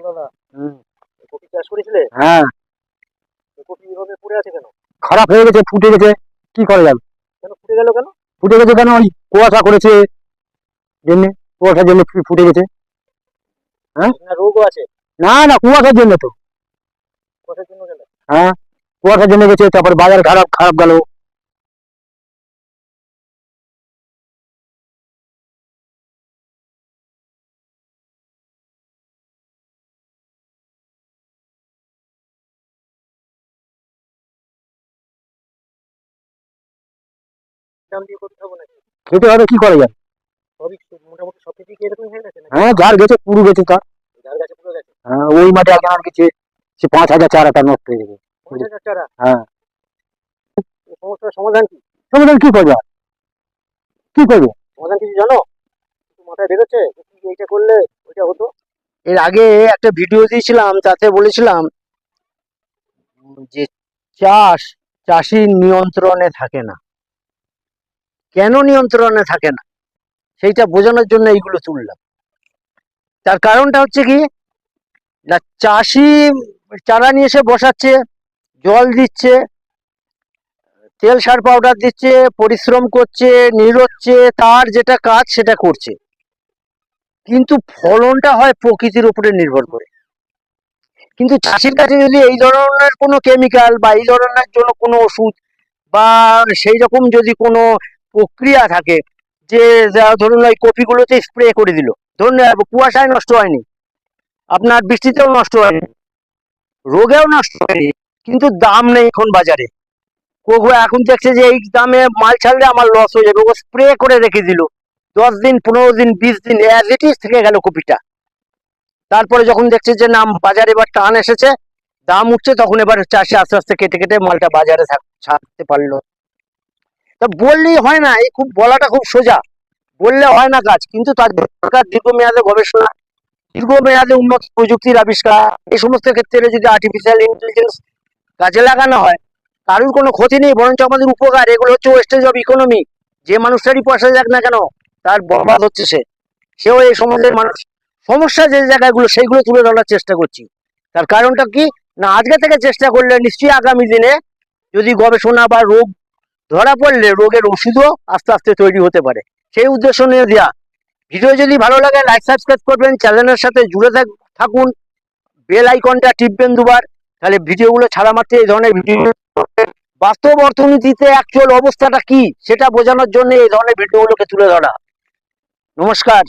দাদা, হুম। কপি চাষ করেছিলে? হ্যাঁ, কপি এভাবে পড়ে আছে কেন? খারাপ হয়ে গেছে, ফুটে গেছে। কি করা যাবে? কেন ফুটে গেল কেন? ফুটে গেছে কেন? ওই কুয়াশা করেছে জন্য, কুয়াশার জন্য ফুটে গেছে। হ্যাঁ, না রোগও আছে? না না, কুয়াশার জন্য তো। কোথার জন্য গেল? হ্যাঁ, কুয়াশার জন্য গেছে, তারপর বাজার খারাপ খারাপ গেল। দাম দিয়ে কপি খাবো নাকি? খেতে হবে, কি করা যাবে? সবই মোটামুটি সব কিছুই কি এরকম হয়ে গেছে নাকি? হ্যাঁ, যার গেছে পুরো গেছে তার। যার গাছে পুরো গেছে? হ্যাঁ, ওই মাঠে একজনের গেছে, সে 5,000 চারাটা নষ্ট হয়ে গেছে। 50,000 চারা? হ্যাঁ, এই সমস্যার সমাধান কি? সমাধান কি করবে আর? কি করবে? সমাধান কিছু জানো? কিছু মাথায় বেরোচ্ছে যে কি এইটা করলে ওইটা হতো? এর আগে একটা ভিডিও দিয়েছিলাম, তাতে বলেছিলাম যে চাষির নিয়ন্ত্রণে থাকে না। কেন নিয়ন্ত্রণে থাকে না সেইটা বোঝানোর জন্য এইগুলো তুললাম। তার কারণটা হচ্ছে কি, না চাষি চারা নিয়ে এসে বসাচ্ছে, জল দিচ্ছে, তেল সার পাউডার দিচ্ছে, পরিশ্রম করছে, নিরোচ্ছে, তার যেটা কাজ সেটা করছে, কিন্তু ফলনটা হয় প্রকৃতির উপরে নির্ভর করে। কিন্তু চাষির কাছে যদি এই ধরনের কোনো কেমিক্যাল বা এই ধরনের জন্য কোনো ওষুধ বা সেই রকম যদি কোনো প্রক্রিয়া থাকে, যে ধরুন ওই কপিগুলোতে স্প্রে করে দিল, ধরুন কুয়াশায় নষ্ট হয়নি, আপনার বৃষ্টিতেও নষ্ট হয়নি, রোগেও নষ্ট হয়নি, কিন্তু দাম নেই এখন বাজারে। এখন দেখছে যে এই দামে মাল ছাড়লে আমার লস হয়ে যাবে, ও স্প্রে করে রেখে দিল, 10 দিন 15 দিন 20 দিন অ্যাজ ইট ইজ থেকে গেল কপিটা। তারপরে যখন দেখছে যে না বাজারে এবার টান এসেছে, দাম উঠছে, তখন এবার চাষি আস্তে আস্তে কেটে কেটে মালটা বাজারে ছাড়তে পারলো। তা বললেই হয় না, এই খুব বলাটা খুব সোজা, বললে হয় না কাজ, কিন্তু তার দরকার দীর্ঘমেয়াদে গবেষণা, দীর্ঘমেয়াদে উন্নত প্রযুক্তির আবিষ্কার। এই সমস্ত ক্ষেত্রে যদি আর্টিফিশিয়াল ইন্টেলিজেন্স কাজে লাগানো হয়, কারোর কোনো ক্ষতি নেই, বরঞ্চ আমাদের উপকার। এগুলো হচ্ছে ওয়েস্টেজ অফ ইকোনমি। যে মানুষটারই পয়সা যাক না কেন, তার বরবাদ হচ্ছে সেও এই সমাজের মানুষ। সমস্যা যে জায়গাগুলো সেইগুলো তুলে ধরার চেষ্টা করছি। তার কারণটা কি, না আজকে থেকে চেষ্টা করলে নিশ্চয়ই আগামী দিনে যদি গবেষণা বা রোগ ধরা পড়লে রোগের ওষুধও আস্তে আস্তে তৈরি হতে পারে, সেই উদ্দেশ্য নিয়ে দেওয়া। ভিডিও যদি ভালো লাগে লাইক সাবস্ক্রাইব করবেন, চ্যানেলের সাথে জুড়ে থাকুন, বেল আইকনটা টিপবেন দুবার, তাহলে ভিডিওগুলো ছাড়া মাত্র এই ধরনের ভিডিও, বাস্তব অর্থনীতিতে অ্যাকচুয়াল অবস্থাটা কি সেটা বোঝানোর জন্য এই ধরনের ভিডিওগুলোকে তুলে ধরা। নমস্কার।